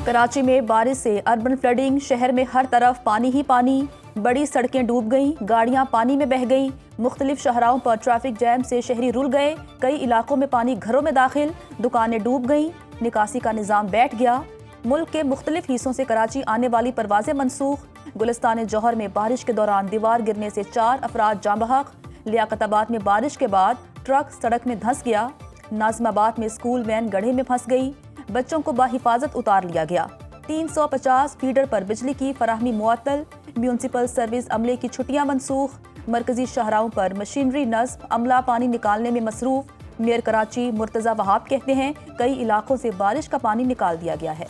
کراچی میں بارش سے اربن فلڈنگ، شہر میں ہر طرف پانی ہی پانی، بڑی سڑکیں ڈوب گئیں، گاڑیاں پانی میں بہہ گئیں، مختلف شاہراہوں پر ٹریفک جام سے شہری رل گئے، کئی علاقوں میں پانی گھروں میں داخل، دکانیں ڈوب گئیں، نکاسی کا نظام بیٹھ گیا۔ ملک کے مختلف حصوں سے کراچی آنے والی پروازیں منسوخ۔ گلستان جوہر میں بارش کے دوران دیوار گرنے سے 4 افراد جاں بحق۔ لیاقت آباد میں بارش کے بعد ٹرک سڑک میں دھنس گیا۔ ناظم آباد میں اسکول وین گڑھے میں پھنس گئی، بچوں کو بحفاظت اتار لیا گیا۔ 350 فیڈر پر بجلی کی فراہمی معطل، میونسپل سروس عملے کی چھٹیاں منسوخ۔ مرکزی شاہراہوں پر مشینری نصب، عملہ پانی نکالنے میں مصروف۔ میئر کراچی مرتضی وہاب کہتے ہیں کئی علاقوں سے بارش کا پانی نکال دیا گیا ہے۔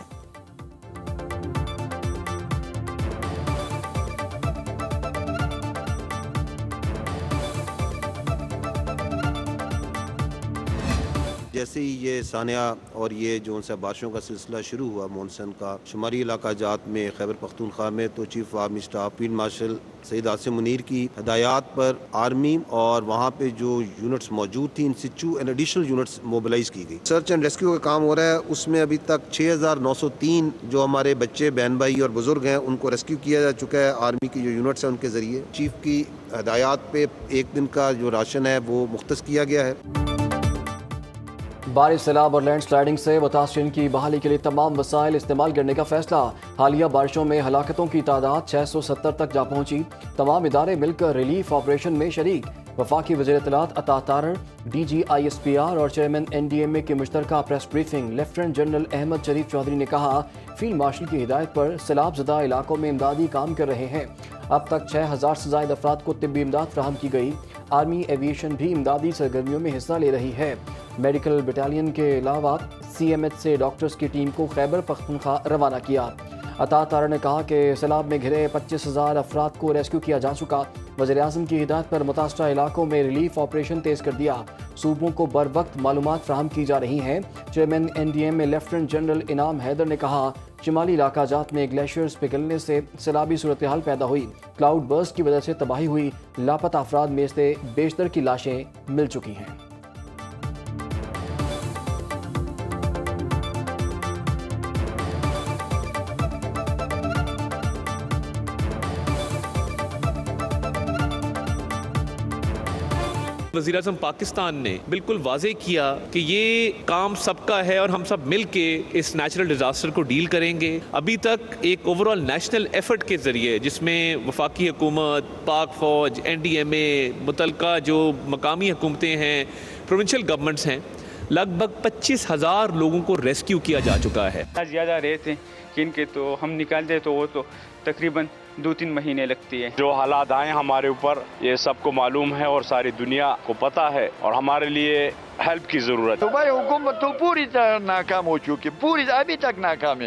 جیسے ہی یہ سانحہ اور یہ جو سا بارشوں کا سلسلہ شروع ہوا مونسون کا شمالی علاقہ جات میں خیبر پختونخوا میں، تو chief of army staff field marshal Syed Asim Munir کی ہدایات پر آرمی اور وہاں پہ جو یونٹس موجود تھیں ان سچو اینڈ ایڈیشنل یونٹس موبلائز کی گئی۔ سرچ اینڈ ریسکیو کا کام ہو رہا ہے، اس میں ابھی تک 6903 جو ہمارے بچے، بہن بھائی اور بزرگ ہیں ان کو ریسکیو کیا جا چکا ہے آرمی کی جو یونٹس ہیں ان کے ذریعے۔ چیف کی ہدایات پہ ایک دن کا جو راشن ہے وہ مختص کیا گیا ہے۔ بارش، سیلاب اور لینڈ سلائیڈنگ سے متاثرین کی بحالی کے لیے تمام وسائل استعمال کرنے کا فیصلہ۔ حالیہ بارشوں میں ہلاکتوں کی تعداد 670 تک جا پہنچی، تمام ادارے مل کر ریلیف آپریشن میں شریک۔ وفاقی وزیر اطلاعات Ata Tarar, D G I S P R اور chairman N D M A کی مشترکہ press briefing. Lieutenant general Ahmed Sharif Chaudhry نے کہا فیلڈ مارشل کی ہدایت پر سیلاب زدہ علاقوں میں امدادی کام کر رہے ہیں۔ اب تک 6000 سے زائد افراد کو طبی امداد فراہم کی گئی۔ آرمی ایویشن بھی امدادی سرگرمیوں میں حصہ لے رہی ہے۔ میڈیکل بٹالین کے علاوہ سی ایم ایچ سے ڈاکٹرز کی ٹیم کو خیبر پختونخوا روانہ کیا۔ عطا تارڑ نے کہا کہ سیلاب میں گھرے 25000 افراد کو ریسکیو کیا جا چکا۔ وزیراعظم کی ہدایت پر متاثرہ علاقوں میں ریلیف آپریشن تیز کر دیا۔ صوبوں کو بر وقت معلومات فراہم کی جا رہی ہیں۔ چیئرمین این ڈی ایم میں لیفٹیننٹ جنرل انعام حیدر نے کہا شمالی علاقہ جات میں گلیشیئرز پگھلنے سے سیلابی صورتحال پیدا ہوئی، کلاؤڈ برسٹ کی وجہ سے تباہی ہوئی، لاپتہ افراد میں سے بیشتر کی لاشیں مل چکی ہیں۔ وزیراعظم پاکستان نے بالکل واضح کیا کہ یہ کام سب کا ہے اور ہم سب مل کے اس نیچرل ڈیزاسٹر کو ڈیل کریں گے۔ ابھی تک ایک اوورآل نیشنل ایفرٹ کے ذریعے جس میں وفاقی حکومت، پاک فوج، این ڈی ایم اے، متعلقہ جو مقامی حکومتیں ہیں، پروونشل گورنمنٹس ہیں، لگ بھگ 25000 لوگوں کو ریسکیو کیا جا چکا ہے۔ زیادہ ریت ہیں جن کے تو ہم نکالتے تو وہ تو تقریباً 2-3 مہینے لگتی ہے۔ جو حالات آئے ہمارے اوپر یہ سب کو معلوم ہے اور ساری دنیا کو پتہ ہے اور ہمارے لیے ہیلپ کی ضرورت ہے۔ ہماری حکومت تو پوری طرح ناکام ہو چکی، ابھی تک ناکام ہے۔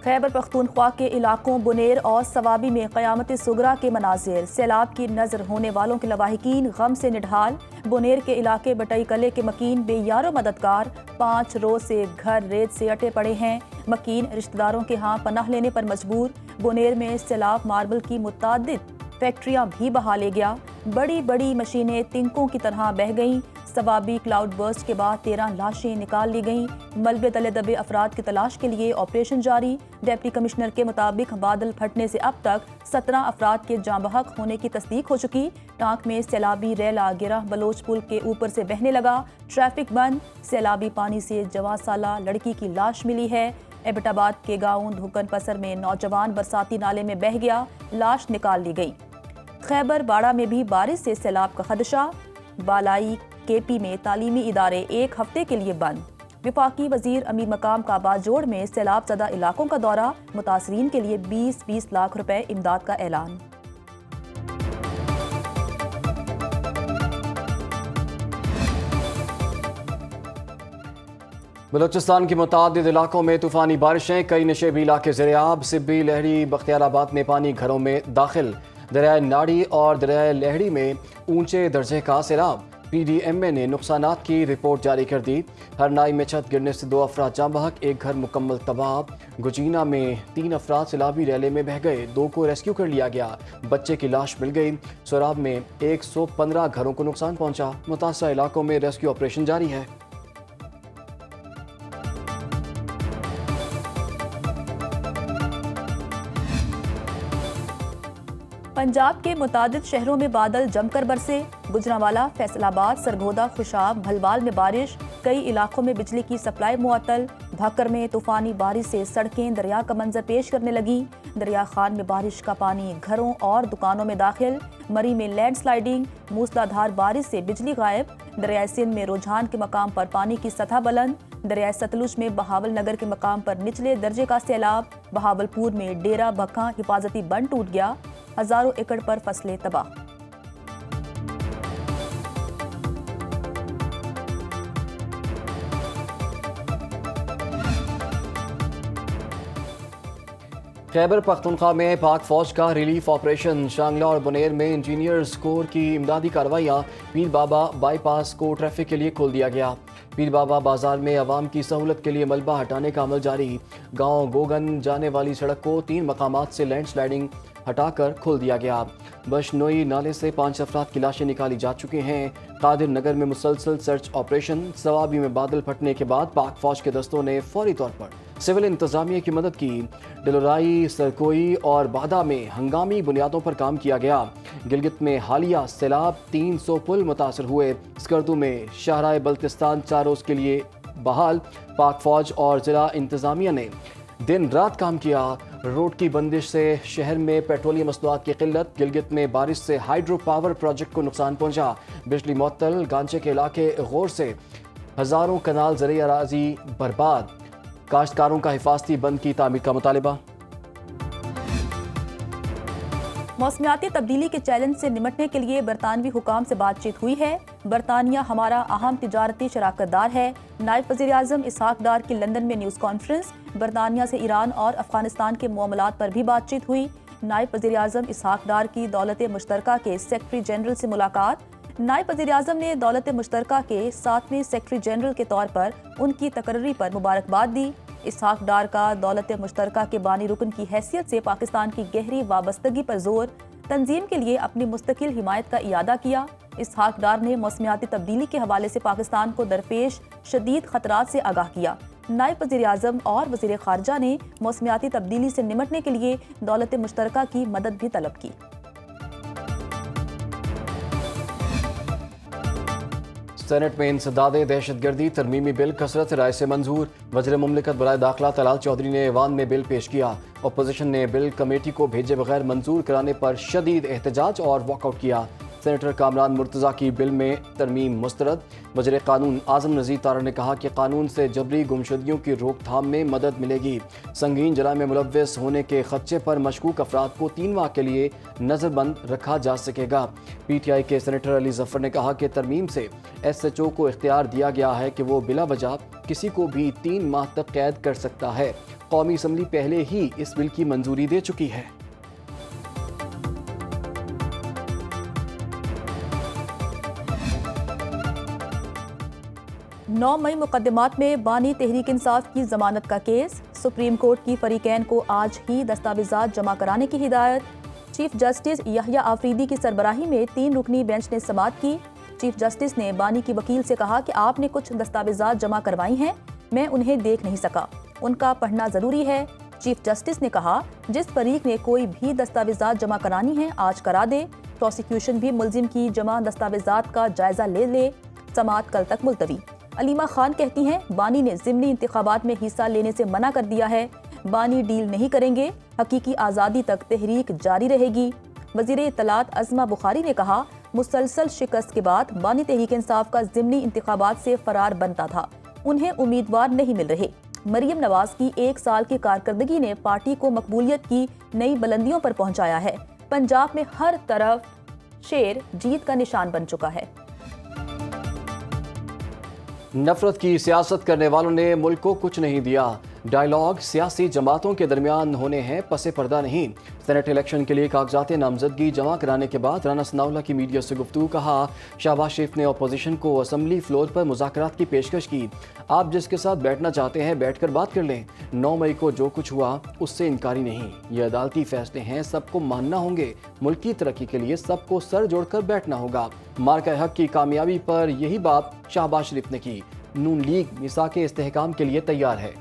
خیبر پختونخوا کے علاقوں بنیر اور صوابی میں قیامت صغریٰ کے مناظر، سیلاب کی نظر ہونے والوں کے لواحقین غم سے نڈھال۔ بنیر کے علاقے بٹائی کلے کے مکین بے یار و مددگار، 5 روز سے گھر ریت سے اٹے پڑے ہیں، مکین رشتہ داروں کے ہاں پناہ لینے پر مجبور۔ بنیر میں سیلاب ماربل کی متعدد فیکٹریاں بھی بہا لے گیا، بڑی بڑی مشینیں تنکوں کی طرح بہہ گئیں۔ صوابی کلاؤڈ برسٹ کے بعد 13 لاشیں نکال لی گئیں۔ ملبے تلے دبے افراد کی تلاش کے لیے آپریشن جاری۔ ڈپٹی کمشنر کے مطابق بادل پھٹنے سے اب تک 17 افراد کے جاں بحق ہونے کی تصدیق ہو چکی۔ ٹانک میں سیلابی ریلا گرہ بلوچ پل کے اوپر سے بہنے لگا، ٹریفک بند۔ سیلابی پانی سے 14 سالہ لڑکی کی لاش ملی ہے۔ ایبٹ آباد کے گاؤں دھوکن پسر میں نوجوان برساتی نالے میں بہہ گیا، لاش نکال لی گئی۔ خیبر باڑہ میں بھی بارش سے سیلاب کا خدشہ، بالائی کے پی میں تعلیمی ادارے 1 ہفتے کے لیے بند۔ وفاقی وزیر امیر مقام کا باجوڑ میں سیلاب زدہ علاقوں کا دورہ، متاثرین کے لیے 20 لاکھ روپے امداد کا اعلان۔ بلوچستان کے متعدد علاقوں میں طوفانی بارشیں، کئی نشیبی علاقے زیرآب، سبی، لہڑی، بختیار آباد میں پانی گھروں میں داخل، دریائے ناڑی اور دریائے لہڑی میں اونچے درجے کا سیلاب۔ پی ڈی ایم اے نے نقصانات کی رپورٹ جاری کر دی۔ ہرنائی میں چھت گرنے سے 2 افراد جاں بحق، 1 گھر مکمل تباہ۔ گجینہ میں 3 افراد سیلابی ریلے میں بہہ گئے، 2 کو ریسکیو کر لیا گیا، بچے کی لاش مل گئی۔ سوراب میں 115 گھروں کو نقصان پہنچا، متاثرہ علاقوں میں ریسکیو آپریشن جاری ہے۔ पंजाब के मुतादिद शहरों में बादल जमकर बरसे। गुजरांवाला, फैसलाबाद, सरगोदा, खुशाब, भलवाल में बारिश। कई इलाकों में बिजली की सप्लाई मुअत्तल। भक्कर में तूफानी बारिश से सड़कें दरिया का मंजर पेश करने लगी। दरिया खान में बारिश का पानी घरों और दुकानों में दाखिल। मरी में लैंडस्लाइडिंग। मूसलाधार बारिश से बिजली गायब। दरिया सिंध में रुझान के मकाम पर पानी की सतह बुलंद। दरिया सतलुज में बहावल नगर के मकाम पर निचले दर्जे का सैलाब। बहावलपुर में डेरा भक्का हिफाजती बंद टूट गया। हजारों एकड़ पर फसलें तबाह। खैबर पख्तूनख्वा में पाक फौज का रिलीफ ऑपरेशन। शांगला और बुनेर में इंजीनियर्स कोर की इमदादी कार्रवाइयाँ। पीर बाबा बाईपास को ट्रैफिक के लिए खोल दिया गया। पीर बाबा बाजार में आवाम की सहूलत के लिए मलबा हटाने का अमल जारी। गांव गोगन जाने वाली सड़क को 3 मकामात से लैंडस्लाइडिंग हटाकर खोल दिया गया। बशनोई नाले से 5 अफराद की लाशें निकाली जा चुकी हैं। कादिर नगर में मुसलसल सर्च ऑपरेशन। सवाबी में बादल फटने के बाद पाक फौज के दस्तों ने फौरी तौर पर सिविल इंतजामिया की मदद की। डिलोराई, सरकोई और बादा में हंगामी बुनियादों पर काम किया गया। गिलगित में हालिया सैलाब 300 पुल मुतासर हुए। स्कर्दू में शाहराए बल्तिस्तान 4 रोज के लिए बहाल। पाक फौज और जिला इंतजामिया ने दिन रात काम किया। रोड की बंदिश से शहर में पेट्रोलियम मसनूआत की किल्लत। गिलगित में बारिश से हाइड्रो पावर प्रोजेक्ट को नुकसान पहुंचा। बिजली मुअत्तल। गांचे के इलाके गौर से हजारों कनाल ज़रिए अराजी बर्बाद। काश्तकारों का हिफाजती बंद की तामीर का मुतालिबा। मौसमियाती तब्दीली के चैलेंज से निमटने के लिए बरतानवी हुकाम से बातचीत हुई है। बरतानिया हमारा अहम तिजारती शराकतदार है। नायब वज़ीर आज़म इसहाक डार की लंदन में न्यूज़ कॉन्फ्रेंस। बरतानिया से ईरान और अफगानिस्तान के मामलात पर भी बातचीत हुई। नायब वज़ीर आज़म इसहाक डार की दौलत मुश्तरका के सेक्रेटरी जनरल से मुलाकात। नायब वज़ीर आज़म ने दौलत मुश्तरका के 7वें सेक्रेटरी जनरल के तौर पर उनकी तकर्री पर मुबारकबाद दी। इसहाक डार का दौलत मुश्तरका के बानी रुकन की हैसियत से पाकिस्तान की गहरी वाबस्तगी पर जोर। तंजीम के लिए अपनी मुस्तकिल हिमायत का इयादा किया। इसहाक डार ने मौसमियाती तब्दीली के हवाले से पाकिस्तान को दरपेश शदीद खतरात से आगाह किया। नायब वज़ीर आज़म और वज़ीर ख़ारजा ने मौसमियाती तब्दीली से निमटने के लिए दौलत मुश्तरका की मदद भी तलब की। सेनेट में इंसदादे दहशतगर्दी तरमीमी बिल कसरत राय से मंजूर। वज़ीर मुमलिकत बराए दाखिला तलाल चौधरी ने ऐवान में बिल पेश किया। अपोजिशन ने बिल कमेटी को भेजे बगैर मंजूर कराने पर शदीद एहतजाज और वॉकआउट किया। सेनेटर कामरान मुर्तज़ा की बिल में तरमीम मुस्तरद। वज़ीर कानून आज़म नज़ीर तारा ने कहा कि कानून से जबरी गुमशुदगियों की रोकथाम में मदद मिलेगी। संगीन जराइम में मुलव्वस होने के खदशे पर मशकूक अफराद को 3 माह के लिए नज़रबंद रखा जा सकेगा। PTI के सेनेटर अली जफ़र ने कहा कि तरमीम से SHO को इख्तियार दिया गया है कि वो बिला वजह किसी को भी 3 माह तक कैद कर सकता है। कौमी असम्बली पहले ही इस बिल की मंजूरी दे चुकी है। 9 मई मुकदमात में बानी तहरीक इंसाफ की जमानत का केस। सुप्रीम कोर्ट की फरीकैन को आज ही दस्तावेजात जमा कराने की हिदायत। चीफ जस्टिस यहया आफरीदी की सरबराही में 3 रुकनी बेंच ने समाअत की। चीफ जस्टिस ने बानी की वकील से कहा कि आपने कुछ दस्तावेजात जमा करवाई हैं, मैं उन्हें देख नहीं सका, उनका पढ़ना जरूरी है। चीफ जस्टिस ने कहा जिस फरीक ने कोई भी दस्तावेजात जमा करानी है आज करा दे। प्रोसिक्यूशन भी मुल्जिम की जमा दस्तावेजात का जायजा ले ले। समाअत कल तक मुलतवी। अलीमा खान कहती हैं बानी ने ज़िमनी इंतखाबात में हिस्सा लेने से मना कर दिया है। बानी डील नहीं करेंगे, हकीकी आज़ादी तक तहरीक जारी रहेगी। वज़ीर इत्तलात अज़मा बुखारी ने कहा मुसलसल शिकस्त के बाद बानी तहरीक इंसाफ का ज़िमनी इंतखाबात से फरार बनता था, उन्हें उम्मीदवार नहीं मिल रहे। मरियम नवाज की 1 साल की कारकर्दगी ने पार्टी को मकबूलियत की नई बुलंदियों पर पहुंचाया है। पंजाब में हर तरफ शेर जीत का निशान बन चुका है। नफरत की सियासत करने वालों ने मुल्क को कुछ नहीं दिया। डायलॉग सियासी जमातों के दरमियान होने हैं, पसे पर्दा नहीं। सेनेट इलेक्शन के लिए कागजात नामजदगी जमा कराने के बाद राना सनाउल्लाह की मीडिया से गुफ्तगू। कहा शहबाज शरीफ ने अपोजिशन को असम्बली फ्लोर पर मुज़ाकरात की पेशकश की। आप जिसके साथ बैठना चाहते हैं बैठकर बात कर लें। 9 मई को जो कुछ हुआ उससे इनकारी नहीं। ये अदालती फैसले हैं, सबको मानना होंगे। मुल्क की तरक्की के लिए सबको सर जोड़कर बैठना होगा। मार्का हक की कामयाबी पर यही बात शहबाज शरीफ ने की। नून लीग मिसाके इस्तेहकाम के लिए तैयार है।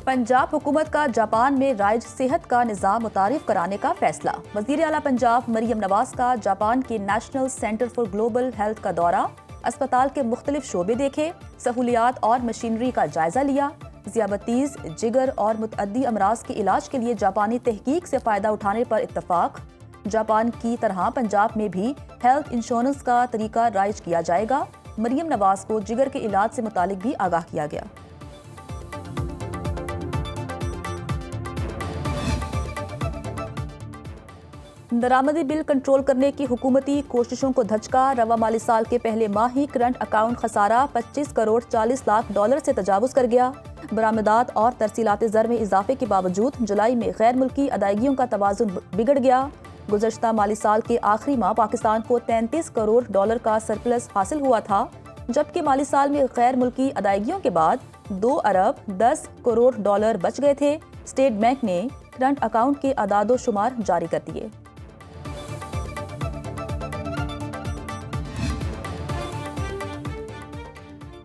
पंजाब हुकूमत का जापान में राइज सेहत का निज़ाम मुतारिफ कराने का फैसला। वज़ीर आला पंजाब मरियम नवाज का जापान के national centre for global health का दौरा, अस्पताल के मुख्तलिफ शोबे देखे, सहूलियात और मशीनरी का जायजा लिया। ज़ियाबतीस, जिगर और मुतअद्दी अमराज के इलाज के लिए जापानी तहकीक से फ़ायदा उठाने पर इत्तफाक। जापान की तरह पंजाब में भी हेल्थ इंश्योरेंस का तरीका राइज किया जाएगा। मरियम नवाज को जिगर के इलाज से मुतालिक भी आगाह किया गया। दरामदी बिल कंट्रोल करने की हुकूमती कोशिशों को धचका। रवा माली साल के पहले माह ही करंट अकाउंट खसारा 25 करोड़ 40 लाख डॉलर से तजावुज कर गया। बरामदात और तरसीलात ज़र में इजाफे के बावजूद जुलाई में गैर मुल्की अदायगियों का तवाज़ुन बिगड़ गया। गुज़श्ता माली साल के आखिरी माह पाकिस्तान को 33 करोड़ डॉलर का सरप्लस हासिल हुआ था, जबकि माली साल में गैर मुल्की अदायगियों के बाद 2 अरब 10 करोड़ डॉलर बच गए थे। स्टेट बैंक ने करंट अकाउंट के अदादो शुमार जारी कर दिए।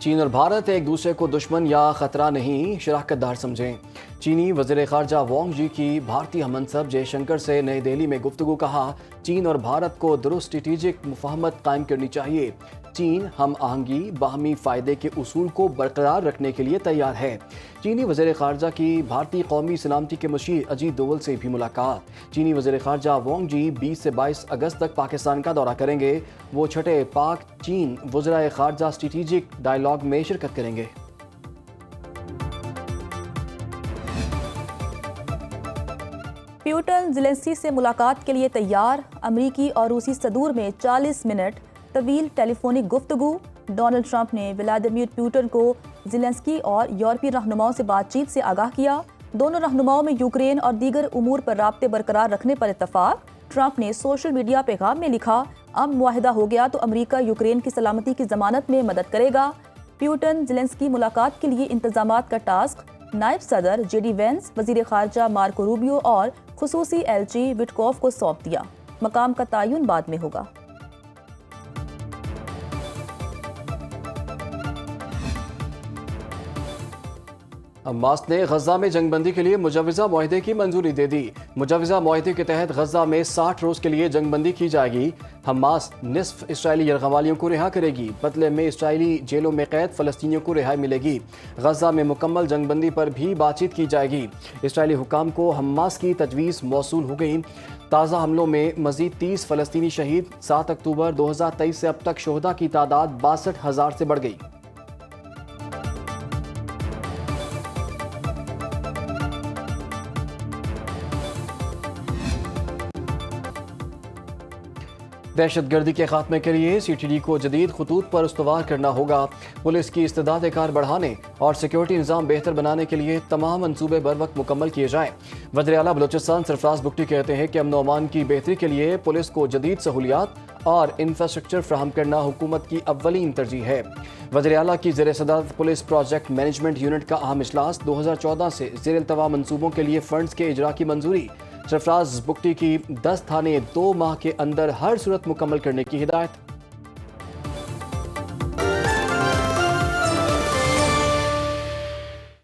चीन और भारत एक दूसरे को दुश्मन या खतरा नहीं, शराकतदार समझें। चीनी वज़ीर ख़ारजा वांग जी की भारतीय हमनसब जयशंकर से नई दिल्ली में गुफ्तगू। कहा, चीन और भारत को दुरुस्त स्ट्रेटेजिक मुफाहमत कायम करनी चाहिए। चीन हम आहंगी बाहमी फ़ायदे के उसूल को बरकरार रखने के लिए तैयार है। चीनी वज़ीर ख़ारजा की भारतीय कौमी सलामती के मशीर अजीत दोवल से भी मुलाकात। चीनी वज़ीर ख़ारजा वांग जी 20 से 22 अगस्त तक पाकिस्तान का दौरा करेंगे। वो छठे पाक चीन वज़ीर ख़ारजा स्ट्रेटेजिक डायलॉग में शिरकत करेंगे। प्यूटन ज़ेलेंस्की से मुलाकात के लिए तैयार। अमरीकी और रूसी सदूर में 40 मिनट तवील टेलीफोनिक गुफ्तगू। डोनाल्ड ट्रंप ने व्लादिमीर पुतिन को ज़ेलेंस्की और यूरोपीय रहनुमाओं से बातचीत से आगाह किया। दोनों रहनुमाओं में यूक्रेन और दीगर उमूर पर राब्ते बरकरार रखने पर इत्तफाक। ट्रंप ने सोशल मीडिया पैगाम में लिखा, अब मुआहिदा हो गया तो अमरीका यूक्रेन की सलामती की जमानत में मदद करेगा। पुतिन ज़ेलेंस्की मुलाकात के लिए इंतजामात का टास्क नायब सदर जेडी वेंस, वज़ीर ख़ारजा मार्को रूबियो और खुसूसी एलची विटकॉफ को सौंप दिया। मकाम का तयन बाद में होगा। हमास ने गजा में जंगबंदी के लिए मुजवज़ा मुआहदे की मंजूरी दे दी। मुजवज़ा मुआहदे के तहत गजा में 60 रोज़ के लिए जंगबंदी की जाएगी। हमास निस्फ इसराइली यरगवालियों को रिहा करेगी। बदले में इसराइली जेलों में कैद फ़लस्तीनियों को रिहाई मिलेगी। गजा में मुकम्मल जंगबंदी पर भी बातचीत की जाएगी। इसराइली हुकाम को हमास की तजवीज़ मौसूल हो गई। ताज़ा हमलों में मज़ीद 30 फ़लस्तीनी शहीद। 7 अक्टूबर 2023 से अब तक शोहदा की तादाद 62,000 से बढ़ गई। दहशतगर्दी के खात्मे के लिए CTD को जदीद खतूत पर उस्तवार करना होगा। पुलिस की इस्तेदाद कार बढ़ाने और सिक्योरिटी निज़ाम बेहतर बनाने के लिए तमाम मनसूबे बर वक्त मुकम्मल किए जाएँ। वज़ीर आला बलूचिस्तान सरफराज बुगटी कहते हैं कि अमन और अमान की बेहतरी के लिए पुलिस को जदीद सहूलियात और इंफ्रास्ट्रक्चर फ्राहम करना हुकूमत की अव्वलीन तरजीह है। वज़ीर आला की ज़ेर सदारत पुलिस प्रोजेक्ट मैनेजमेंट यूनिट का अहम इजलास। 2014 से ज़ेर इल्तवा मनसूबों के लिए फंड्स के इजरा की मंजूरी। सरफराज बुगटी की 10 थाने 2 माह के अंदर हर सूरत मुकम्मल करने की हिदायत।